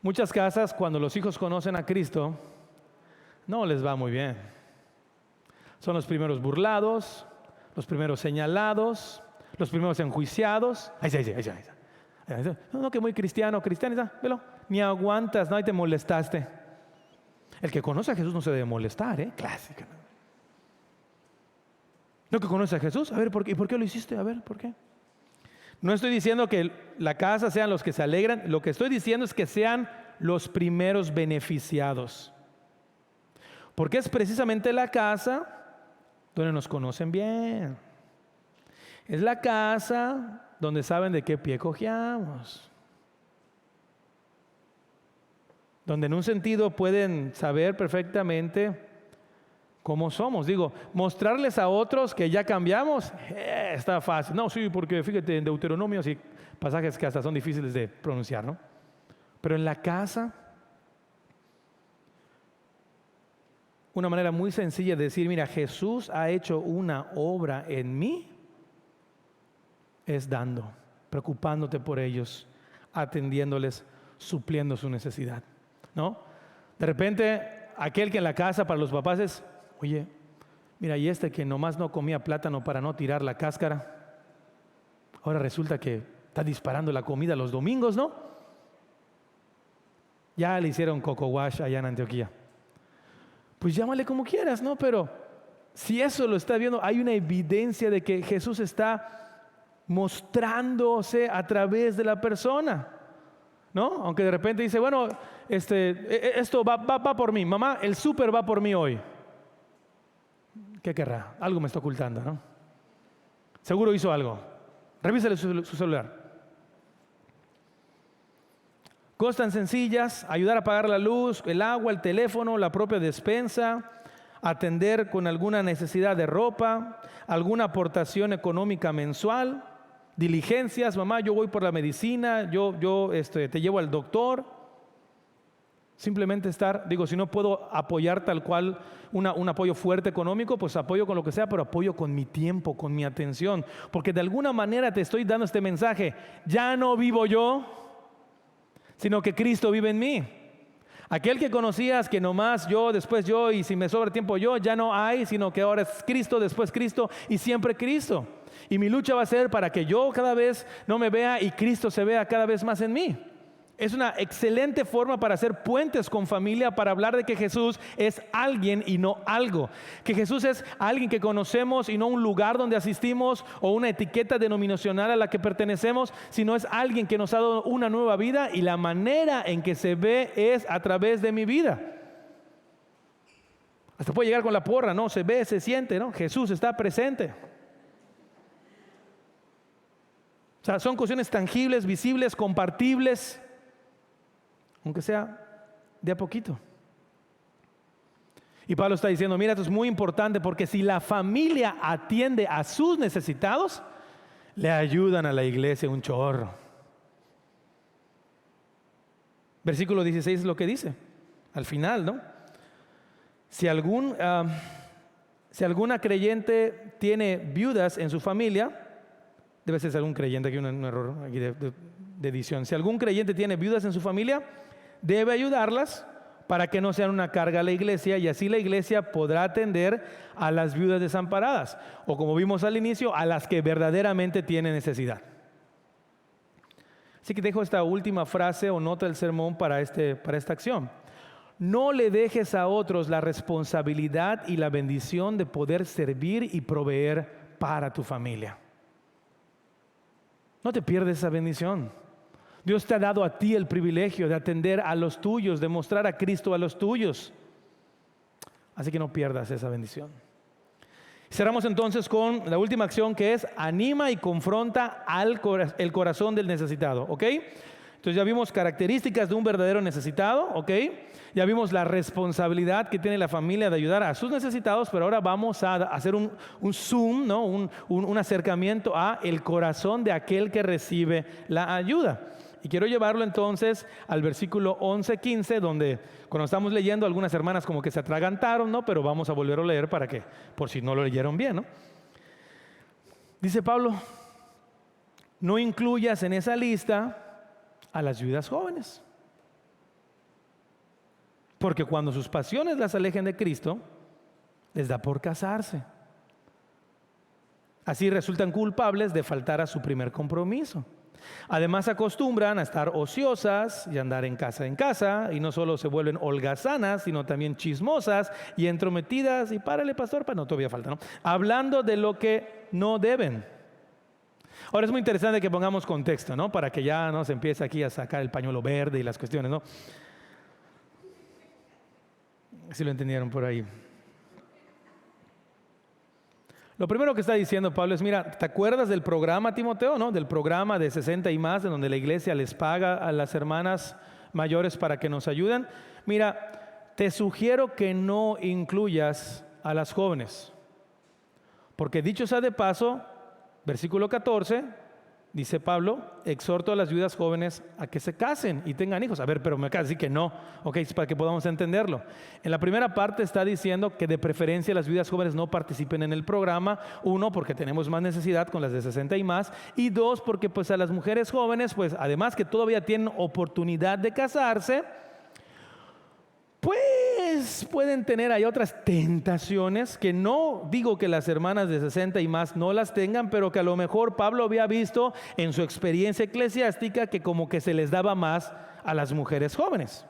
Muchas casas, cuando los hijos conocen a Cristo, no les va muy bien. Son los primeros burlados, los primeros señalados, los primeros enjuiciados. Ahí sí. No, que muy cristiano, velo, ni aguantas, no, y te molestaste. El que conoce a Jesús no se debe molestar, clásica. ¿No que conoce a Jesús? A ver, ¿por qué? ¿Y por qué lo hiciste? A ver, ¿por qué? No estoy diciendo que la casa sean los que se alegran, lo que estoy diciendo es que sean los primeros beneficiados. Porque es precisamente la casa donde nos conocen bien. Es la casa donde saben de qué pie cojeamos. Donde en un sentido pueden saber perfectamente cómo somos. Digo, mostrarles a otros que ya cambiamos, está fácil. No, sí, porque fíjate, en Deuteronomio hay pasajes que hasta son difíciles de pronunciar, ¿no? Pero en la casa, una manera muy sencilla de decir, mira, Jesús ha hecho una obra en mí, es dando, preocupándote por ellos, atendiéndoles, supliendo su necesidad, ¿no? De repente, aquel que en la casa para los papás es, oye, mira, y que nomás no comía plátano para no tirar la cáscara, ahora resulta que está disparando la comida los domingos, ¿no? Ya le hicieron coco wash allá en Antioquía. Pues llámale como quieras, ¿no? Pero si eso lo está viendo, hay una evidencia de que Jesús está mostrándose a través de la persona, ¿no? Aunque de repente dice, bueno, esto va por mí. Mamá, el súper va por mí hoy. ¿Qué querrá? Algo me está ocultando, ¿no? Seguro hizo algo. Revísale su celular. Cosas tan sencillas, ayudar a pagar la luz, el agua, el teléfono, la propia despensa, atender con alguna necesidad de ropa, alguna aportación económica mensual, diligencias, mamá, yo voy por la medicina, yo te llevo al doctor. Simplemente estar, digo, si no puedo apoyar tal cual un apoyo fuerte económico, pues apoyo con lo que sea, pero apoyo con mi tiempo, con mi atención, porque de alguna manera te estoy dando este mensaje, ya no vivo yo, sino que Cristo vive en mí. Aquel que conocías que nomás yo, después yo, y si me sobra tiempo yo, ya no hay, sino que ahora es Cristo, después Cristo y siempre Cristo. Y mi lucha va a ser para que yo cada vez no me vea y Cristo se vea cada vez más en mí. Es una excelente forma para hacer puentes con familia, para hablar de que Jesús es alguien y no algo. Que Jesús es alguien que conocemos y no un lugar donde asistimos o una etiqueta denominacional a la que pertenecemos, sino es alguien que nos ha dado una nueva vida y la manera en que se ve es a través de mi vida. Hasta puede llegar con la porra, ¿no? Se ve, se siente, ¿no? Jesús está presente. O sea, son cuestiones tangibles, visibles, compartibles, aunque sea de a poquito. Y Pablo está diciendo, mira, esto es muy importante porque si la familia atiende a sus necesitados, le ayudan a la iglesia un chorro. Versículo 16 es lo que dice, al final, ¿no? Si alguna creyente tiene viudas en su familia, debe ser algún creyente, aquí un error aquí de edición. Si algún creyente tiene viudas en su familia, debe ayudarlas para que no sean una carga a la iglesia y así la iglesia podrá atender a las viudas desamparadas o, como vimos al inicio, a las que verdaderamente tienen necesidad. Así que dejo esta última frase o nota del sermón para esta acción. no le dejes a otros la responsabilidad y la bendición de poder servir y proveer para tu familia. No te pierdas esa bendición. Dios te ha dado a ti el privilegio de atender a los tuyos, de mostrar a Cristo a los tuyos. Así que no pierdas esa bendición. Cerramos entonces con la última acción, que es anima y confronta el corazón del necesitado, ¿ok? Entonces ya vimos características de un verdadero necesitado, ¿ok? Ya vimos la responsabilidad que tiene la familia de ayudar a sus necesitados, pero ahora vamos a hacer un zoom, ¿no? un acercamiento a el corazón de aquel que recibe la ayuda. Y quiero llevarlo entonces al versículo 11-15, donde cuando estamos leyendo, algunas hermanas como que se atragantaron, ¿no? Pero vamos a volver a leer para que, por si no lo leyeron bien, ¿no? Dice Pablo, no incluyas en esa lista a las viudas jóvenes, porque cuando sus pasiones las alejen de Cristo, les da por casarse. Así resultan culpables de faltar a su primer compromiso. Además acostumbran a estar ociosas y andar en casa, y no solo se vuelven holgazanas, sino también chismosas y entrometidas, y párale pastor, no, todavía falta, ¿no? Hablando de lo que no deben. Ahora es muy interesante que pongamos contexto, ¿no? Para que ya no se empiece aquí a sacar el pañuelo verde y las cuestiones, ¿no? Si lo entendieron por ahí. Lo primero que está diciendo Pablo es, mira, ¿te acuerdas del programa, Timoteo, no? Del programa de 60 y más, en donde la iglesia les paga a las hermanas mayores para que nos ayuden. Mira, te sugiero que no incluyas a las jóvenes, porque dicho sea de paso, versículo 14, dice Pablo, exhorto a las viudas jóvenes a que se casen y tengan hijos. A ver, pero me acaba de decir que no, ok, para que podamos entenderlo. En la primera parte está diciendo que de preferencia las viudas jóvenes no participen en el programa. Uno, porque tenemos más necesidad con las de 60 y más. Y dos, porque pues a las mujeres jóvenes, pues además que todavía tienen oportunidad de casarse, pues pueden tener ahí otras tentaciones que no digo que las hermanas de 60 y más no las tengan, pero que a lo mejor Pablo había visto en su experiencia eclesiástica que como que se les daba más a las mujeres jóvenes.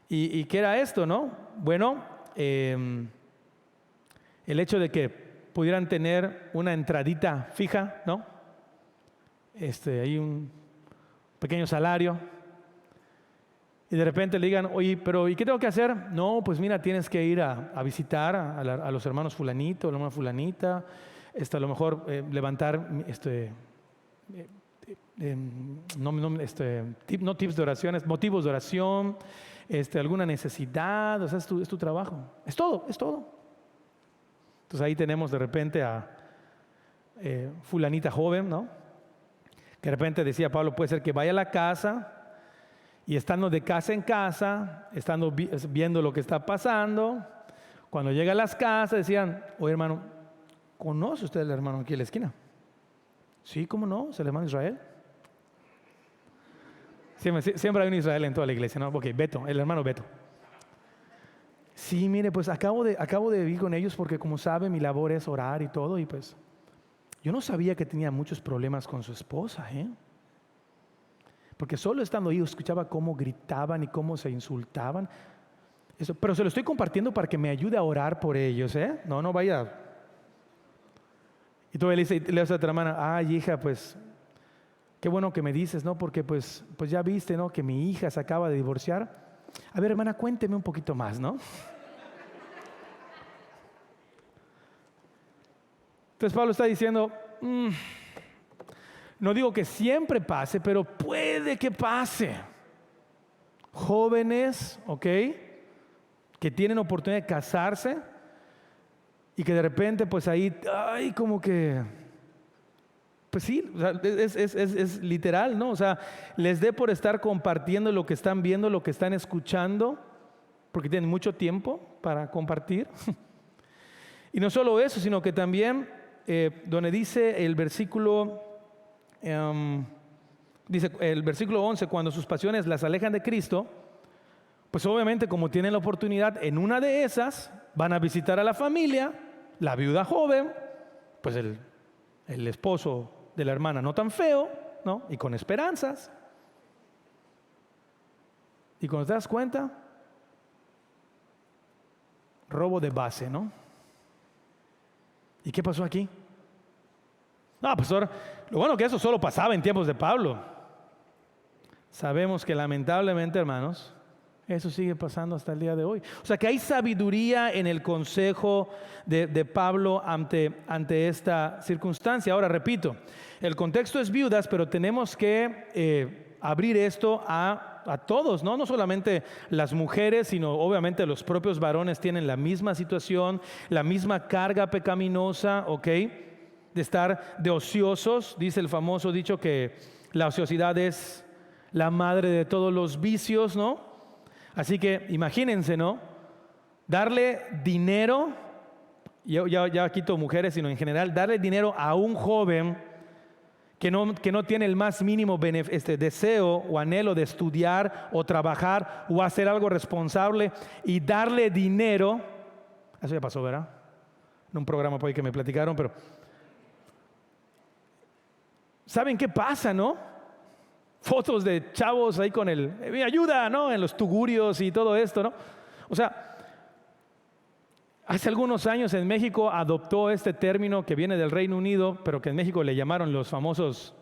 ¿Y qué era esto, no? Bueno, el hecho de que pudieran tener una entradita fija, ¿no? Hay un pequeño salario. Y de repente le digan, oye, pero ¿y qué tengo que hacer? No, pues mira, tienes que ir a visitar a los hermanos fulanito, a la hermana fulanita, a lo mejor levantar, no tips de oraciones, motivos de oración, alguna necesidad, o sea, es tu trabajo. Es todo. Entonces ahí tenemos de repente a fulanita joven, ¿no? Que de repente decía Pablo, puede ser que vaya a la casa, y estando de casa en casa, estando viendo lo que está pasando, cuando llega a las casas decían, oye hermano, ¿conoce usted al hermano aquí en la esquina? Sí, ¿cómo no? ¿Es el hermano Israel? Siempre hay un Israel en toda la iglesia, ¿no? Ok, Beto, el hermano Beto. Sí, mire, pues acabo de vivir con ellos porque como sabe mi labor es orar y todo, y pues yo no sabía que tenía muchos problemas con su esposa, porque solo estando ahí escuchaba cómo gritaban y cómo se insultaban. Pero se lo estoy compartiendo para que me ayude a orar por ellos, No vaya. Y todavía le dice a otra hermana, ay hija, pues qué bueno que me dices, ¿no? Porque pues ya viste, ¿no? Que mi hija se acaba de divorciar. A ver hermana, cuénteme un poquito más, ¿no? Entonces Pablo está diciendo, no digo que siempre pase, pero puede que pase. Jóvenes, ¿ok? Que tienen oportunidad de casarse y que de repente pues ahí, ay, como que, pues sí, o sea, es literal, ¿no? O sea, les dé por estar compartiendo lo que están viendo, lo que están escuchando, porque tienen mucho tiempo para compartir. Y no solo eso, sino que también, donde dice el versículo... dice el versículo 11, cuando sus pasiones las alejan de Cristo, pues obviamente como tienen la oportunidad en una de esas, van a visitar a la familia, la viuda joven, pues el esposo de la hermana no tan feo, ¿no? Y con esperanzas. Y cuando te das cuenta, robo de base, ¿no? ¿Y qué pasó aquí? No, pastor, lo bueno que eso solo pasaba en tiempos de Pablo. Sabemos que lamentablemente, hermanos, eso sigue pasando hasta el día de hoy. O sea que hay sabiduría en el consejo de Pablo ante esta circunstancia. Ahora, repito, el contexto es viudas, pero tenemos que abrir esto a todos, ¿no? No solamente las mujeres, sino obviamente los propios varones tienen la misma situación, la misma carga pecaminosa, ¿ok? De estar de ociosos. Dice el famoso dicho que la ociosidad es la madre de todos los vicios, ¿no? Así que imagínense, ¿no? Darle dinero, ya quito mujeres, sino en general, darle dinero a un joven que no tiene el más mínimo deseo o anhelo de estudiar o trabajar o hacer algo responsable, y darle dinero, eso ya pasó, ¿verdad? En un programa por ahí que me platicaron, pero ¿saben qué pasa, no? Fotos de chavos ahí con me ayuda, ¿no? En los tugurios y todo esto, ¿no? O sea, hace algunos años en México adoptó este término que viene del Reino Unido, pero que en México le llamaron los famosos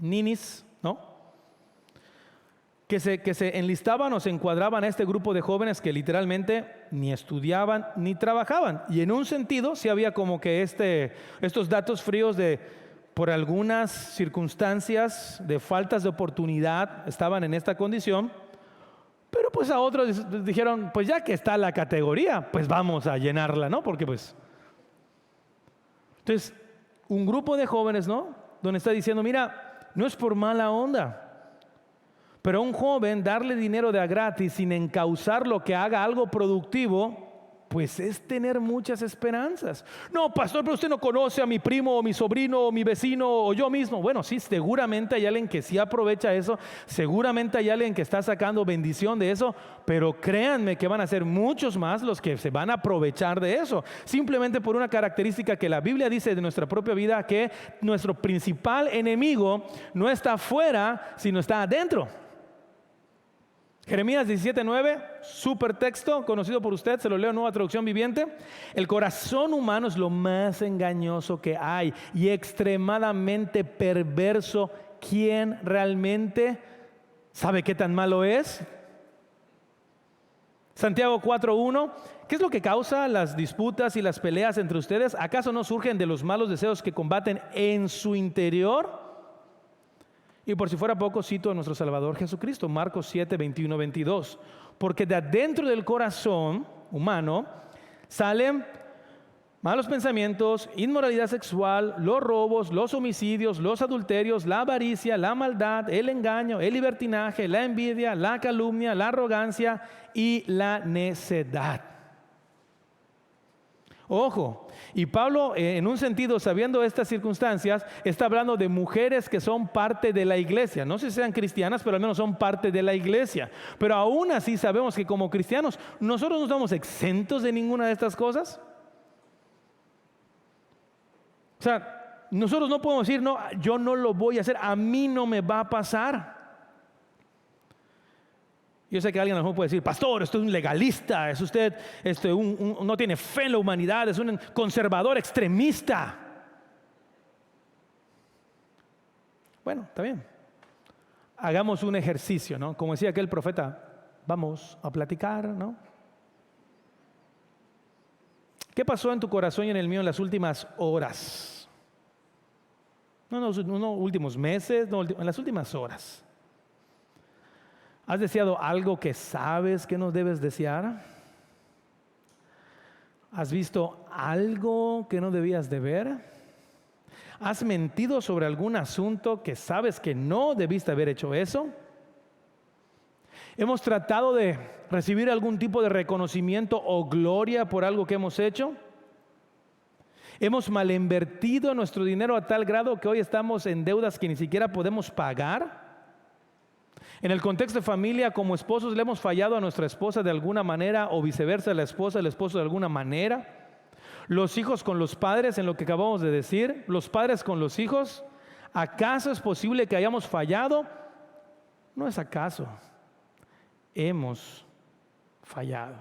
ninis, ¿no? Que se enlistaban o se encuadraban a este grupo de jóvenes que literalmente ni estudiaban ni trabajaban. Y en un sentido sí había como que estos datos fríos por algunas circunstancias de faltas de oportunidad estaban en esta condición, pero pues a otros dijeron, pues ya que está la categoría, pues vamos a llenarla, ¿no? Porque pues... Entonces, un grupo de jóvenes, ¿no? Donde está diciendo, mira, no es por mala onda, pero a un joven darle dinero de a gratis sin encauzarlo que haga algo productivo, pues es tener muchas esperanzas. No, pastor, pero usted no conoce a mi primo o mi sobrino o mi vecino o yo mismo. Bueno, sí, seguramente hay alguien que sí aprovecha eso, seguramente hay alguien que está sacando bendición de eso, pero créanme que van a ser muchos más los que se van a aprovechar de eso, simplemente por una característica que la Biblia dice de nuestra propia vida, que nuestro principal enemigo no está afuera, sino está adentro. Jeremías 17:9, súper texto, conocido por usted, se lo leo en Nueva Traducción Viviente. El corazón humano es lo más engañoso que hay y extremadamente perverso. ¿Quién realmente sabe qué tan malo es? Santiago 4:1, ¿qué es lo que causa las disputas y las peleas entre ustedes? ¿Acaso no surgen de los malos deseos que combaten en su interior? Y por si fuera poco, cito a nuestro Salvador Jesucristo, Marcos 7:21-22. Porque de adentro del corazón humano salen malos pensamientos, inmoralidad sexual, los robos, los homicidios, los adulterios, la avaricia, la maldad, el engaño, el libertinaje, la envidia, la calumnia, la arrogancia y la necedad. Ojo, y Pablo en un sentido, sabiendo estas circunstancias, está hablando de mujeres que son parte de la iglesia. No sé si sean cristianas, pero al menos son parte de la iglesia. Pero aún así sabemos que como cristianos nosotros no estamos exentos de ninguna de estas cosas. O sea, nosotros no podemos decir, no, yo no lo voy a hacer, a mí no me va a pasar. Yo sé que alguien a lo mejor puede decir, pastor, usted es un legalista, es usted no tiene fe en la humanidad, es un conservador extremista. Bueno, está bien. Hagamos un ejercicio, ¿no? Como decía aquel profeta, vamos a platicar, ¿no? ¿Qué pasó en tu corazón y en el mío en las últimas horas? No últimos meses, no, en las últimas horas. ¿Has deseado algo que sabes que no debes desear? ¿Has visto algo que no debías de ver? ¿Has mentido sobre algún asunto que sabes que no debiste haber hecho eso? ¿Hemos tratado de recibir algún tipo de reconocimiento o gloria por algo que hemos hecho? ¿Hemos malinvertido nuestro dinero a tal grado que hoy estamos en deudas que ni siquiera podemos pagar? En el contexto de familia, como esposos, le hemos fallado a nuestra esposa de alguna manera o viceversa, la esposa al esposo de alguna manera. Los hijos con los padres, en lo que acabamos de decir, los padres con los hijos. ¿Acaso es posible que hayamos fallado? No es acaso. Hemos fallado.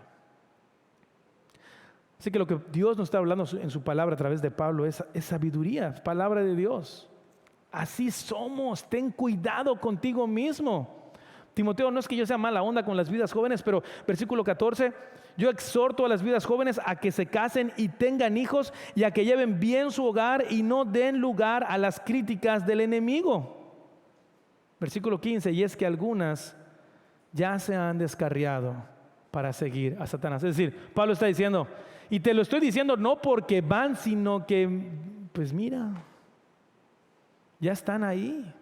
Así que lo que Dios nos está hablando en su palabra a través de Pablo es sabiduría, es palabra de Dios. Así somos, ten cuidado contigo mismo. Timoteo, no es que yo sea mala onda con las vidas jóvenes, pero versículo 14, yo exhorto a las vidas jóvenes a que se casen y tengan hijos y a que lleven bien su hogar y no den lugar a las críticas del enemigo. Versículo 15, y es que algunas ya se han descarriado para seguir a Satanás. Es decir, Pablo está diciendo, y te lo estoy diciendo no porque van, sino que, pues mira, ya están ahí.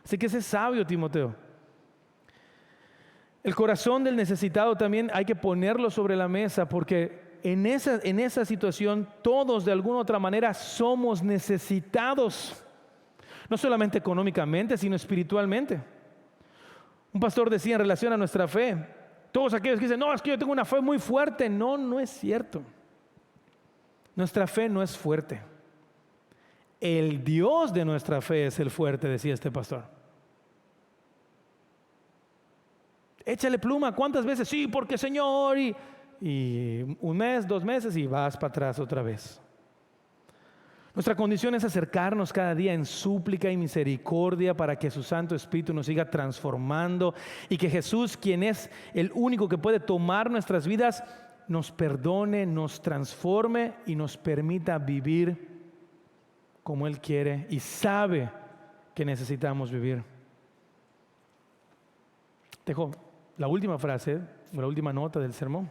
Así que sé sabio, Timoteo. El corazón del necesitado también hay que ponerlo sobre la mesa, porque en esa situación todos de alguna u otra manera somos necesitados, no solamente económicamente, sino espiritualmente. Un pastor decía en relación a nuestra fe, todos aquellos que dicen, no, es que yo tengo una fe muy fuerte. No, no es cierto. Nuestra fe no es fuerte. El Dios de nuestra fe es el fuerte, decía este pastor. Échale pluma, ¿cuántas veces? Sí, porque Señor, y un mes, 2 meses y vas para atrás otra vez. Nuestra condición es acercarnos cada día en súplica y misericordia para que su Santo Espíritu nos siga transformando y que Jesús, quien es el único que puede tomar nuestras vidas, nos perdone, nos transforme y nos permita vivir como Él quiere y sabe que necesitamos vivir. Dejo la última frase, la última nota del sermón.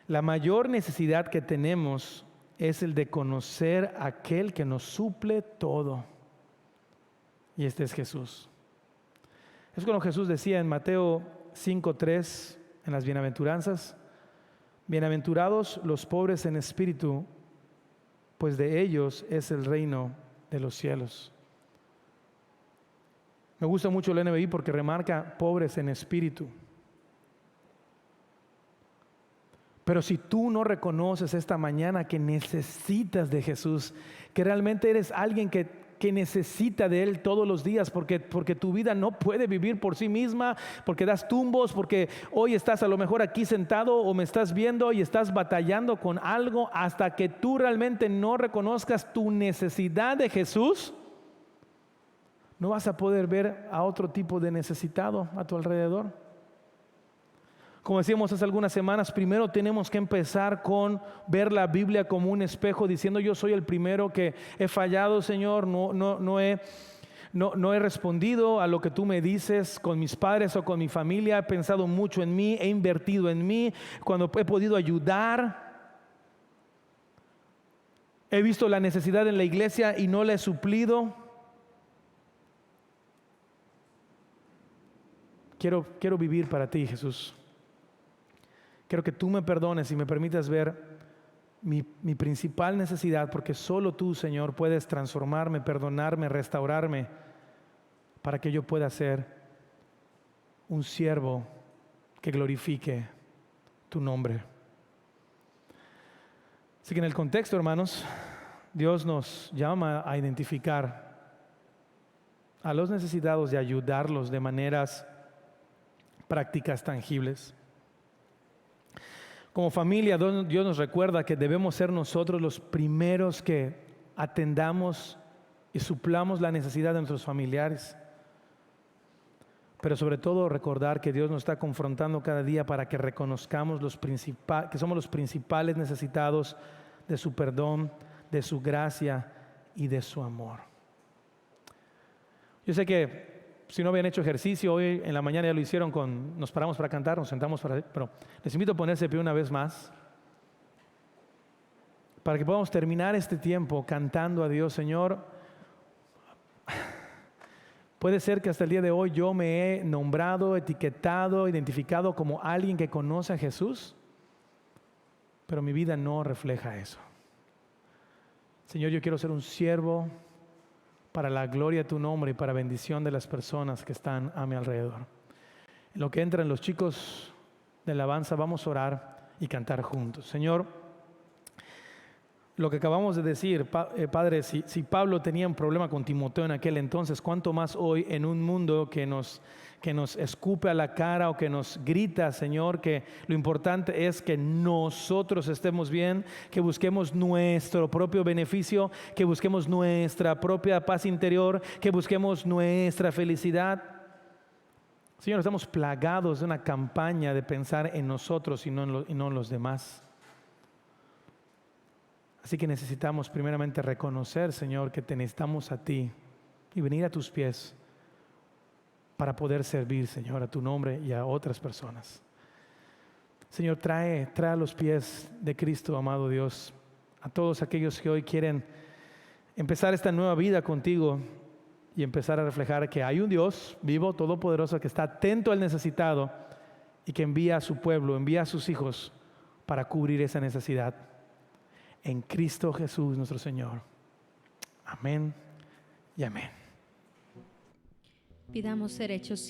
La mayor necesidad que tenemos es el de conocer a aquel que nos suple todo. Y este es Jesús. Es cuando Jesús decía en Mateo 5:3, en las bienaventuranzas, bienaventurados los pobres en espíritu, pues de ellos es el reino de los cielos. Me gusta mucho el NBI porque remarca pobres en espíritu. Pero si tú no reconoces esta mañana que necesitas de Jesús, que realmente eres alguien que necesita de Él todos los días, porque tu vida no puede vivir por sí misma, porque das tumbos, porque hoy estás a lo mejor aquí sentado o me estás viendo y estás batallando con algo, hasta que tú realmente no reconozcas tu necesidad de Jesús, no vas a poder ver a otro tipo de necesitado a tu alrededor. Como decíamos hace algunas semanas, primero tenemos que empezar con ver la Biblia como un espejo, diciendo yo soy el primero que he fallado, Señor, no he respondido a lo que tú me dices con mis padres o con mi familia, he pensado mucho en mí, he invertido en mí, cuando he podido ayudar, he visto la necesidad en la iglesia y no la he suplido. Quiero vivir para ti, Jesús. Quiero que tú me perdones y me permitas ver mi principal necesidad, porque solo tú, Señor, puedes transformarme, perdonarme, restaurarme, para que yo pueda ser un siervo que glorifique tu nombre. Así que en el contexto, hermanos, Dios nos llama a identificar a los necesitados y ayudarlos de maneras prácticas tangibles. Como familia, Dios nos recuerda que debemos ser nosotros los primeros que atendamos y suplamos la necesidad de nuestros familiares. Pero sobre todo recordar que Dios nos está confrontando cada día para que reconozcamos que somos los principales necesitados de su perdón, de su gracia y de su amor. Yo sé que si no habían hecho ejercicio, hoy en la mañana ya lo hicieron nos paramos para cantar, nos sentamos pero les invito a ponerse de pie una vez más para que podamos terminar este tiempo cantando a Dios. Señor, puede ser que hasta el día de hoy yo me he nombrado, etiquetado, identificado como alguien que conoce a Jesús, pero mi vida no refleja eso. Señor, yo quiero ser un siervo para la gloria de tu nombre y para bendición de las personas que están a mi alrededor. En lo que entran los chicos de alabanza, vamos a orar y cantar juntos. Señor, lo que acabamos de decir, Padre, si Pablo tenía un problema con Timoteo en aquel entonces, ¿cuánto más hoy en un mundo que nos escupe a la cara o que nos grita, Señor, que lo importante es que nosotros estemos bien, que busquemos nuestro propio beneficio, que busquemos nuestra propia paz interior, que busquemos nuestra felicidad? Señor, estamos plagados de una campaña de pensar en nosotros y no en los demás. Así que necesitamos primeramente reconocer, Señor, que te necesitamos a ti y venir a tus pies para poder servir, Señor, a tu nombre y a otras personas. Señor, trae a los pies de Cristo, amado Dios, a todos aquellos que hoy quieren empezar esta nueva vida contigo y empezar a reflejar que hay un Dios vivo, todopoderoso, que está atento al necesitado y que envía a su pueblo, envía a sus hijos para cubrir esa necesidad. En Cristo Jesús nuestro Señor. Amén y amén.
Pidamos ser hechos